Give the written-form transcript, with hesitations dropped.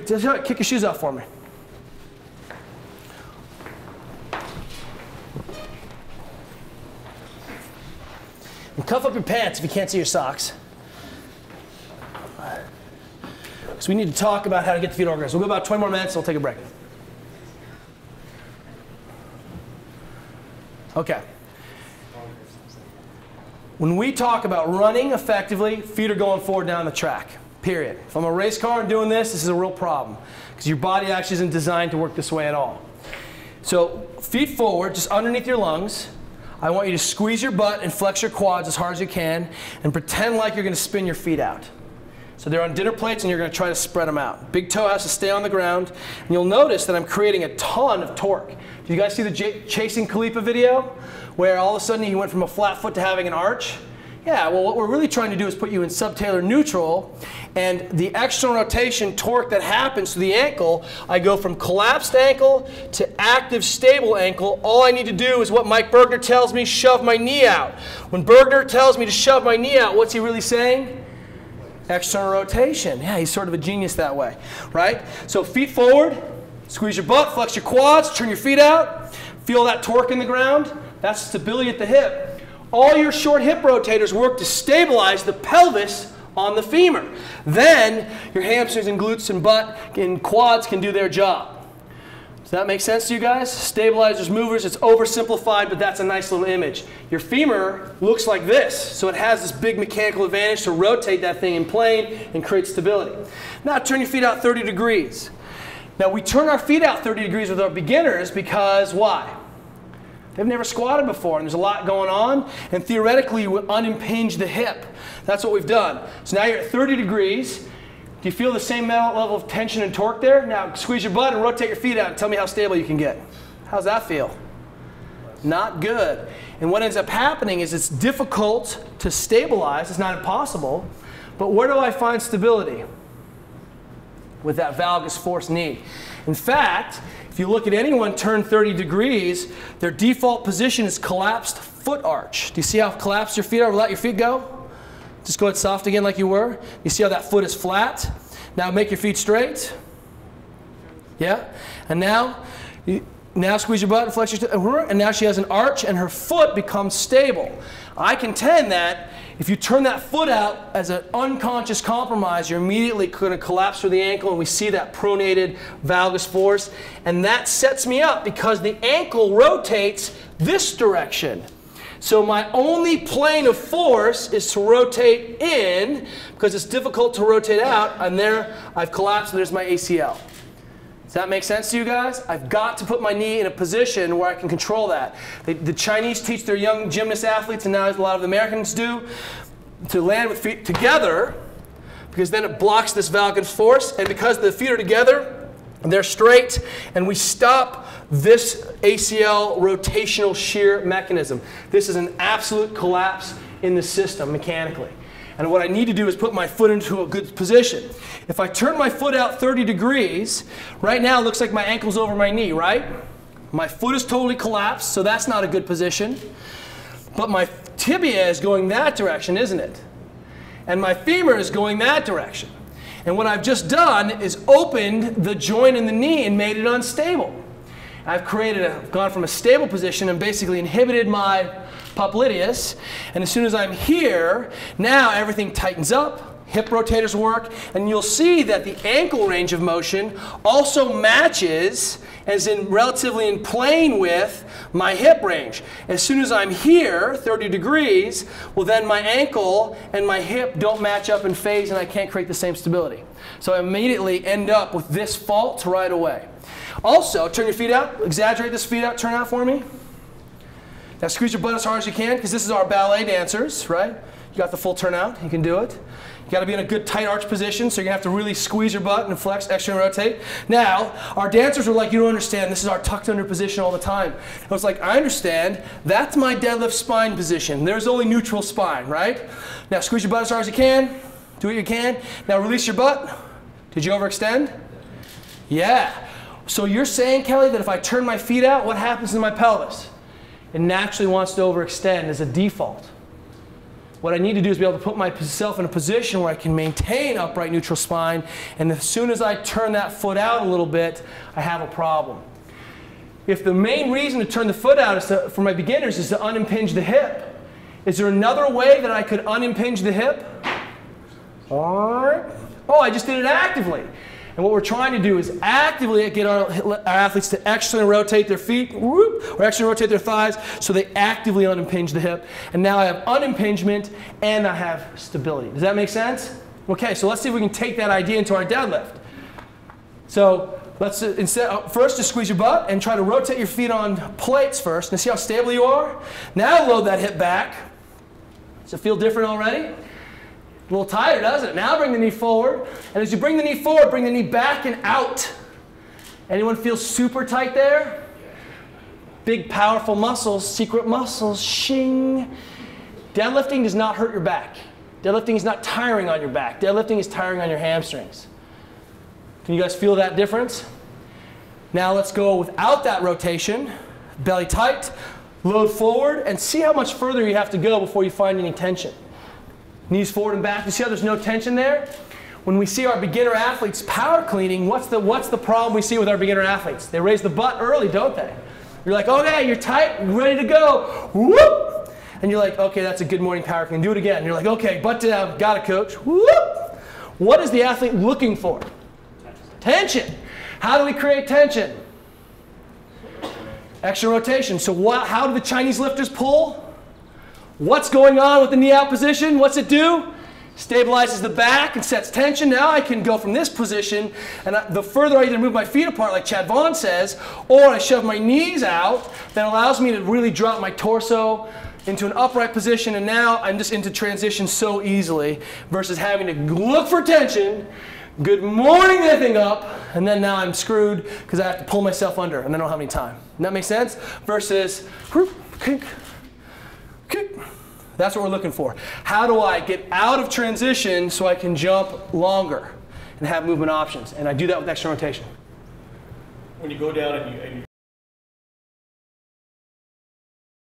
Just kick your shoes off for me. And cuff up your pants if you can't see your socks. So we need to talk about how to get the feet organized. We'll go about 20 more minutes, and we'll take a break. Okay. When we talk about running effectively, feet are going forward down the track, period. If I'm a race car and doing this, this is a real problem because your body actually isn't designed to work this way at all. So feet forward, just underneath your lungs. I want you to squeeze your butt and flex your quads as hard as you can and pretend like you're going to spin your feet out. So they're on dinner plates and you're going to try to spread them out. Big toe has to stay on the ground. And you'll notice that I'm creating a ton of torque. Do you guys see the Chasing Khalifa video where all of a sudden he went from a flat foot to having an arch? Yeah, well what we're really trying to do is put you in subtalar neutral, and the external rotation torque that happens to the ankle, I go from collapsed ankle to active stable ankle. All I need to do is what Mike Bergner tells me, shove my knee out. When Bergner tells me to shove my knee out, what's he really saying? External rotation. Yeah, he's sort of a genius that way, right? So feet forward, squeeze your butt, flex your quads, turn your feet out, feel that torque in the ground. That's stability at the hip. All your short hip rotators work to stabilize the pelvis on the femur. Then your hamstrings and glutes and butt and quads can do their job. Does that make sense to you guys? Stabilizers, movers, it's oversimplified, but that's a nice little image. Your femur looks like this, so it has this big mechanical advantage to rotate that thing in plane and create stability. Now turn your feet out 30 degrees. Now we turn our feet out 30 degrees with our beginners because why? They've never squatted before, and there's a lot going on, and theoretically you would unimpinge the hip. That's what we've done. So now you're at 30 degrees. Do you feel the same level of tension and torque there? Now squeeze your butt and rotate your feet out and tell me how stable you can get. How's that feel? Not good. And what ends up happening is it's difficult to stabilize. It's not impossible. But where do I find stability? With that valgus force knee. In fact, if you look at anyone turn 30 degrees, their default position is collapsed foot arch. Do you see how collapsed your feet are? Let your feet go. Just go ahead soft again like you were. You see how that foot is flat? Now make your feet straight. Yeah? And now squeeze your butt and flex your, and now she has an arch and her foot becomes stable. I contend that if you turn that foot out as an unconscious compromise, you're immediately going to collapse through the ankle, and we see that pronated valgus force. And that sets me up because the ankle rotates this direction. So my only plane of force is to rotate in because it's difficult to rotate out, and there I've collapsed and there's my ACL. Does that make sense to you guys? I've got to put my knee in a position where I can control that. The Chinese teach their young gymnast athletes, and now a lot of the Americans do, to land with feet together because then it blocks this valgus force, and because the feet are together, they're straight, and we stop this ACL rotational shear mechanism. This is an absolute collapse in the system mechanically. And what I need to do is put my foot into a good position. If I turn my foot out 30 degrees, right now it looks like my ankle's over my knee, right? My foot is totally collapsed, so that's not a good position. But my tibia is going that direction, isn't it? And my femur is going that direction. And what I've just done is opened the joint in the knee and made it unstable. I've gone from a stable position and basically inhibited my popliteus, and as soon as I'm here, now everything tightens up, hip rotators work, and you'll see that the ankle range of motion also matches as in relatively in plane with my hip range. As soon as I'm here, 30 degrees, well then my ankle and my hip don't match up in phase and I can't create the same stability. So I immediately end up with this fault right away. Also, turn your feet out, exaggerate this feet out, turn out for me. Now squeeze your butt as hard as you can, because this is our ballet dancers, right? You got the full turnout, you can do it. You got to be in a good tight arch position, so you're going to have to really squeeze your butt and flex, externally rotate. Now, our dancers are like, you don't understand, this is our tucked under position all the time. I was like, I understand, that's my deadlift spine position. There's only neutral spine, right? Now squeeze your butt as hard as you can, do what you can. Now release your butt. Did you overextend? Yeah. So you're saying, Kelly, that if I turn my feet out, what happens to my pelvis? It naturally wants to overextend as a default. What I need to do is be able to put myself in a position where I can maintain upright neutral spine, and as soon as I turn that foot out a little bit, I have a problem. If the main reason to turn the foot out is for my beginners is to unimpinge the hip, is there another way that I could unimpinge the hip? Oh, I just did it actively. And what we're trying to do is actively get our athletes to externally rotate their feet, or externally rotate their thighs, so they actively unimpinge the hip. And now I have unimpingement and I have stability. Does that make sense? Okay, so let's see if we can take that idea into our deadlift. So let's first just squeeze your butt and try to rotate your feet on plates first. And see how stable you are? Now load that hip back. Does it feel different already? A little tighter, doesn't it? Now bring the knee forward. And as you bring the knee forward, bring the knee back and out. Anyone feel super tight there? Big, powerful muscles, secret muscles, shing. Deadlifting does not hurt your back. Deadlifting is not tiring on your back. Deadlifting is tiring on your hamstrings. Can you guys feel that difference? Now let's go without that rotation. Belly tight, load forward, and see how much further you have to go before you find any tension. Knees forward and back. You see how there's no tension there? When we see our beginner athletes power cleaning, what's the problem we see with our beginner athletes? They raise the butt early, don't they? You're like, okay, you're tight, ready to go. Whoop! And you're like, okay, that's a good morning power clean. Do it again. And you're like, okay, butt down. Got it, coach. Whoop! What is the athlete looking for? Tension. How do we create tension? Extra rotation. So how do the Chinese lifters pull? What's going on with the knee out position? What's it do? Stabilizes the back and sets tension. Now I can go from this position, and the further I either move my feet apart, like Chad Vaughn says, or I shove my knees out, that allows me to really drop my torso into an upright position, and now I'm just into transition so easily, versus having to look for tension, good morning that thing up, and then now I'm screwed because I have to pull myself under, and I don't have any time. Does that make sense? Versus, kick. That's what we're looking for. How do I get out of transition so I can jump longer and have movement options? And I do that with external rotation. When you go down and